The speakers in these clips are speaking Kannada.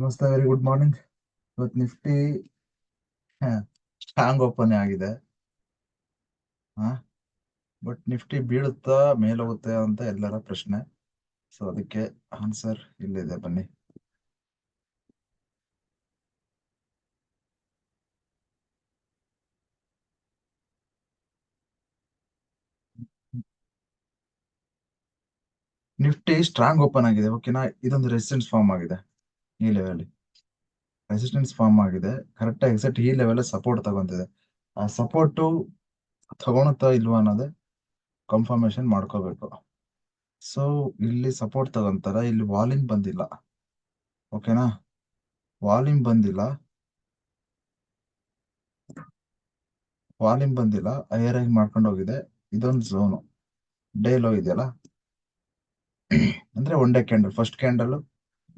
ನಮಸ್ತೆ, ವೆರಿ ಗುಡ್ ಮಾರ್ನಿಂಗ್. ಇವತ್ತು ನಿಫ್ಟಿ ಸ್ಟ್ರಾಂಗ್ ಓಪನ್ ಆಗಿದೆ. ಬಟ್ ನಿಫ್ಟಿ ಬೀಳುತ್ತಾ ಮೇಲೋಗುತ್ತೆ ಅಂತ ಎಲ್ಲರ ಪ್ರಶ್ನೆ. ಸೊ ಅದಕ್ಕೆ ಆನ್ಸರ್ ಇಲ್ಲಿದೆ, ಬನ್ನಿ. ನಿಫ್ಟಿ ಸ್ಟ್ರಾಂಗ್ ಓಪನ್ ಆಗಿದೆ, ಓಕೆನಾ. ಇದೊಂದು ರೆಸಿಸ್ಟೆನ್ಸ್ ಫಾರ್ಮ್ ಆಗಿದೆ. ಈ ಲೆವೆಲ್ ರೆಸಿಸ್ಟೆನ್ಸ್ ಫಾರ್ಮ್ ಆಗಿದೆ. ಕರೆಕ್ಟ್ ಎಕ್ಸಾಕ್ಟ್ ಈ ಲೆವೆಲ್ ಸಪೋರ್ಟ್ ತಗೊಂತಿದೆ. ಆ ಸಪೋರ್ಟ್ ತಗೊಳುತ್ತಾ ಇಲ್ವಾ ಅನ್ನೋದೇ ಕನ್ಫರ್ಮೇಶನ್ ಮಾಡ್ಕೋಬೇಕು. ಸೊ ಇಲ್ಲಿ ಸಪೋರ್ಟ್ ತಗೊಂತಾರ, ಇಲ್ಲಿ ವಾಲ್ಯೂಮ್ ಬಂದಿಲ್ಲ, ಓಕೆನಾ. ವಾಲ್ಯೂಮ್ ಬಂದಿಲ್ಲ, ಹೈಯರ್ ಆಗಿ ಮಾಡ್ಕೊಂಡು ಹೋಗಿದೆ. ಇದೊಂದು ಝೋನು ಡೇ ಲೋ ಇದೆಯಲ್ಲ, ಅಂದ್ರೆ one day candle. First candle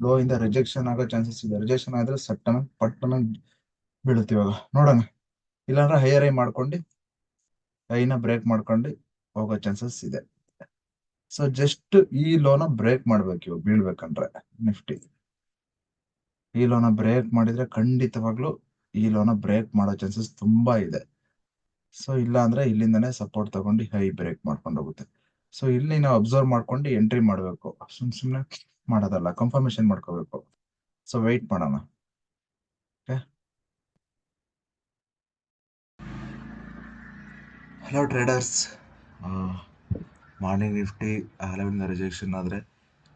low ಇಂದ ರಿಜೆಕ್ಷನ್ ಆಗೋ ಚಾನ್ಸಸ್ ಇದೆ. ರಿಜೆಕ್ಷನ್ ಆದ್ರೆ ಸಟ್ಟನ ಪಟ್ಟನ ಬೀಳುತ್ತೆ. ಇವಾಗ ನೋಡೋಣ, ಇಲ್ಲಾಂದ್ರೆ ಹೈಯರ್ ಐ ಮಾಡ್ಕೊಂಡು ಐನ ಬ್ರೇಕ್ ಮಾಡ್ಕೊಂಡು ಹೋಗೋ ಚಾನ್ಸಸ್ ಇದೆ. ಸೊ ಜಸ್ಟ್ ಈ ಲೋನ ಬ್ರೇಕ್ ಮಾಡ್ಬೇಕು ಇವಾಗ ಬೀಳ್ಬೇಕಂದ್ರೆ. ನಿಫ್ಟಿ ಈ ಲೋನ ಬ್ರೇಕ್ ಮಾಡಿದ್ರೆ ಖಂಡಿತವಾಗ್ಲೂ ಈ ಲೋನ ಬ್ರೇಕ್ ಮಾಡೋ ಚಾನ್ಸಸ್ ತುಂಬಾ ಇದೆ. ಸೊ ಇಲ್ಲ ಅಂದ್ರೆ ಇಲ್ಲಿಂದನೇ ಸಪೋರ್ಟ್ ತಗೊಂಡು ಹೈ ಬ್ರೇಕ್ ಮಾಡ್ಕೊಂಡು ಹೋಗುತ್ತೆ. ಸೊ ಇಲ್ಲಿ ನಾವು ಅಬ್ಸರ್ವ್ ಮಾಡ್ಕೊಂಡು ಎಂಟ್ರಿ ಮಾಡ್ಬೇಕು, ಸುಮ್ನೆ ಮಾಡೋದಲ್ಲ, ಕನ್ಫರ್ಮೇಶನ್ ಮಾಡ್ಕೋಬೇಕು. ಸೊ ವೆಯ್ಟ್ ಮಾಡೋಣ. Hello traders. ಮಾರ್ನಿಂಗ್ ನಿಫ್ಟಿ ಆ ಲೆವೆಲ್ನ ರಿಜೆಕ್ಷನ್ ಆದರೆ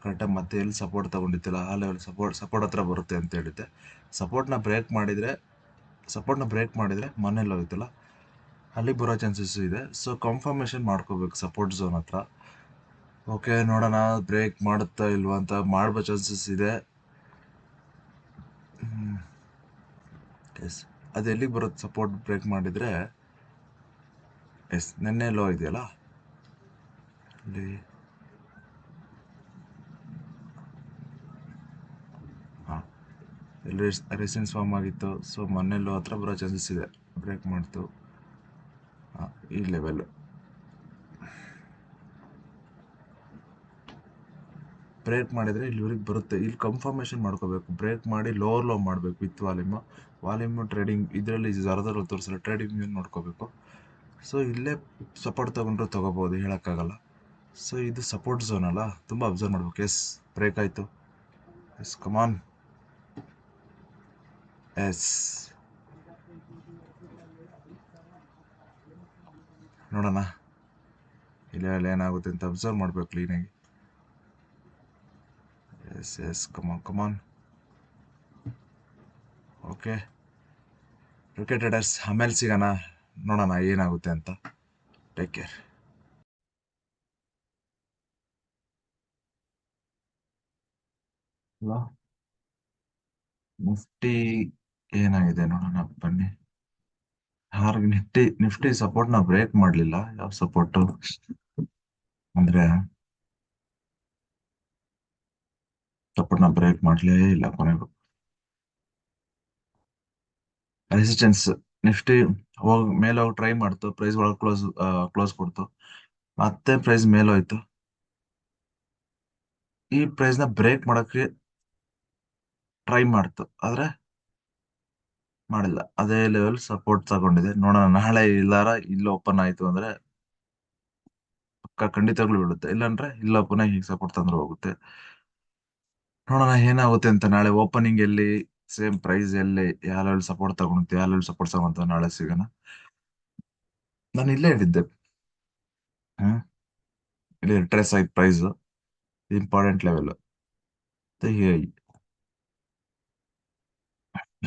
ಕರೆಕ್ಟಾಗಿ ಮತ್ತೆ ಎಲ್ಲಿ ಸಪೋರ್ಟ್ ತಗೊಂಡಿತ್ತಿಲ್ಲ ಆ ಲೆವೆಲ್ ಸಪೋರ್ಟ್ ಹತ್ರ ಬರುತ್ತೆ ಅಂತ ಹೇಳಿದ್ದೆ. ಸಪೋರ್ಟ್ನ ಬ್ರೇಕ್ ಮಾಡಿದರೆ ಮನೇಲಿ ಹೋಗುತ್ತಲ್ಲ ಅಲ್ಲಿಗೆ ಬರೋ ಚಾನ್ಸಸ್ ಇದೆ. ಸೊ ಕನ್ಫರ್ಮೇಶನ್ ಮಾಡ್ಕೋಬೇಕು ಸಪೋರ್ಟ್ ಝೋನ್ ಹತ್ರ. ಓಕೆ, ನೋಡೋಣ ಬ್ರೇಕ್ ಮಾಡುತ್ತಾ ಇಲ್ವಾ ಅಂತ. ಮಾಡೋ ಚಾನ್ಸಸ್ ಇದೆ. ಎಸ್, ಅದು ಎಲ್ಲಿಗೆ ಬರುತ್ತೆ ಸಪೋರ್ಟ್ ಬ್ರೇಕ್ ಮಾಡಿದರೆ? ಎಸ್, ನೆನ್ನೆ ಲೋ ಇದೆಯಲ್ಲ ಇಲ್ಲಿ, ಇಲ್ಲಿ ರೆಸಿಸ್ಟೆನ್ಸ್ ಫಾರ್ಮ್ ಆಗಿತ್ತು. ಸೊ ಮೊನ್ನೆ ಲೋ ಹತ್ರ ಬರೋ ಚಾನ್ಸಸ್ ಇದೆ. ಬ್ರೇಕ್ ಮಾಡ್ತು ಈ ಲೆವೆಲ್. ಬ್ರೇಕ್ ಮಾಡಿದರೆ ಇಲ್ಲಿವರೆಗೆ ಬರುತ್ತೆ. ಇಲ್ಲಿ ಕನ್ಫರ್ಮೇಶನ್ ಮಾಡ್ಕೋಬೇಕು. ಬ್ರೇಕ್ ಮಾಡಿ ಲೋವರ್ ಲೋ ಮಾಡಬೇಕು ವಿತ್ ವಾಲ್ಯೂಮ್ ಟ್ರೇಡಿಂಗ್ ಇದರಲ್ಲಿ ಜರದಲ್ಲಿ ತೋರಿಸಲ್ಲ, ಟ್ರೇಡಿಂಗ್ ನೋಡ್ಕೋಬೇಕು. ಸೊ ಇಲ್ಲೇ ಸಪೋರ್ಟ್ ತಗೊಂಡ್ರು ತಗೋಬಹುದು, ಹೇಳೋಕ್ಕಾಗಲ್ಲ. ಸೊ ಇದು ಸಪೋರ್ಟ್ ಝೋನ್ ಅಲ್ಲ, ತುಂಬ ಅಬ್ಸರ್ವ್ ಮಾಡ್ಬೇಕು. ಎಸ್, ಬ್ರೇಕ್ ಆಯಿತು. ಎಸ್, ಕಮಾನ್. ಎಸ್, ನೋಡೋಣ ಇಲ್ಲಿ ಏನಾಗುತ್ತೆ ಅಂತ ಅಬ್ಸರ್ವ್ ಮಾಡಬೇಕು ಕ್ಲೀನಾಗಿ. ಎಸ್, ಕಮಾನ್. ಓಕೆ ಟ್ರೇಡರ್ಸ್, ಆಮೇಲೆ ಸಿಗೋಣ, ನೋಡೋಣ ಏನಾಗುತ್ತೆ ಅಂತ. Take care. ನಿಫ್ಟಿ ಏನಾಗಿದೆ ನೋಡೋಣ, ಬನ್ನಿ. ನಿಫ್ಟಿ ಸಪೋರ್ಟ್ ನ ಬ್ರೇಕ್ ಮಾಡ್ಲಿಲ್ಲ. ಯಾವ ಸಪೋರ್ಟ್ ಅಂದ್ರೆ ಸಪೋರ್ಟ್ ನ ಬ್ರೇಕ್ ಮಾಡ್ಲೇ ಇಲ್ಲ. ಕೊನೆಗೂ ರೆಸಿಸ್ಟೆನ್ಸ್ ನಿಫ್ಟಿ ಮೇಲೆ ಹೋಗಿ ಟ್ರೈ ಮಾಡ್ತು, ಪ್ರೈಸ್ ಒಳಗೆ ಕ್ಲೋಸ್ ಕೊಡ್ತು, ಮತ್ತೆ ಪ್ರೈಸ್ ಮೇಲೋಯ್ತು. ಈ ಪ್ರೈಸ್ ನ ಬ್ರೇಕ್ ಮಾಡಕ್ಕೆ ಟ್ರೈ ಮಾಡ್ತು, ಆದ್ರೆ ಮಾಡಿಲ್ಲ. ಅದೇ ಲೆವೆಲ್ ಸಪೋರ್ಟ್ ತಗೊಂಡಿದೆ. ನೋಡೋಣ ನಾಳೆ ಇಲ್ಲಾರ ಇಲ್ಲಿ ಓಪನ್ ಆಯ್ತು ಅಂದ್ರೆ ಖಂಡಿತವಾಗ್ಲೂ ಬೀಳುತ್ತೆ, ಇಲ್ಲಾಂದ್ರೆ ಇಲ್ಲ ಪುನಃ ಹೀಗೆ ಸಪೋರ್ಟ್ ತಂದ್ರೆ ಹೋಗುತ್ತೆ. ನೋಡೋಣ ಏನಾಗುತ್ತೆ ಅಂತ. ನಾಳೆ ಓಪನಿಂಗ್ ಎಲ್ಲಿ, ಸೇಮ್ ಪ್ರೈಸ್ ಎಲ್ಲಿ, ಯಾವ ಲೆವೆಲ್ ಸಪೋರ್ಟ್ ತಗೊಂಡು ಯಾವ ಲೆವೆಲ್ ಸಪೋರ್ಟ್ ತಗೊಂತ ನಾಳೆ ಸಿಗೋಣ. ನಾನು ಇಲ್ಲೇ ಹೇಳಿದ್ದೆ, ಇಲ್ಲಿ ರಿಟ್ರೇಸ್ ಆಯ್ತು ಪ್ರೈಸ್, ಇಂಪಾರ್ಟೆಂಟ್ ಲೆವೆಲ್.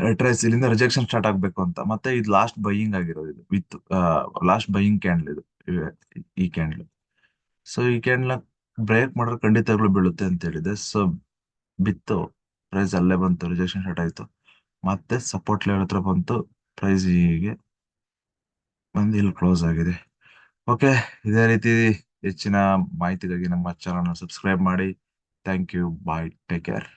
ರಿಟ್ರೇಸ್ ಇಲ್ಲಿಂದ ರಿಜೆಕ್ಷನ್ ಸ್ಟಾರ್ಟ್ ಆಗ್ಬೇಕು ಅಂತ. ಮತ್ತೆ ಇದು ಲಾಸ್ಟ್ ಬೈಯಿಂಗ್ ಆಗಿರೋದು, ಇದು ವಿತ್ ಲಾಸ್ಟ್ ಬೈಯಿಂಗ್ ಕ್ಯಾಂಡಲ್ ಇದು, ಈ ಕ್ಯಾಂಡಲ್. ಸೊ ಈ ಕ್ಯಾಂಡಲ್ ಬ್ರೇಕ್ ಮಾಡಿದ್ರೆ ಖಂಡಿತವಾಗ್ಲೂ ಬೀಳುತ್ತೆ ಅಂತ ಹೇಳಿದೆ. ಸೊ ಬಿತ್ತು, ಪ್ರೈಸ್ ಅಲ್ಲೇ ಬಂತು, ರಿಜೆಕ್ಷನ್ ಸ್ಟಾರ್ಟ್ ಆಯ್ತು, ಮತ್ತೆ ಸಪೋರ್ಟ್ ಲೆವೆಲ್ ಹತ್ರ ಬಂತು, ಪ್ರೈಸ್ ಹೀಗೆ ಬಂದು ಇಲ್ಲಿ ಕ್ಲೋಸ್ ಆಗಿದೆ. ಓಕೆ, ಇದೇ ರೀತಿ ಹೆಚ್ಚಿನ ಮಾಹಿತಿಗಾಗಿ ನಮ್ಮ ಚಾನಲ್ ಸಬ್ಸ್ಕ್ರೈಬ್ ಮಾಡಿ. Thank you, bye, take care.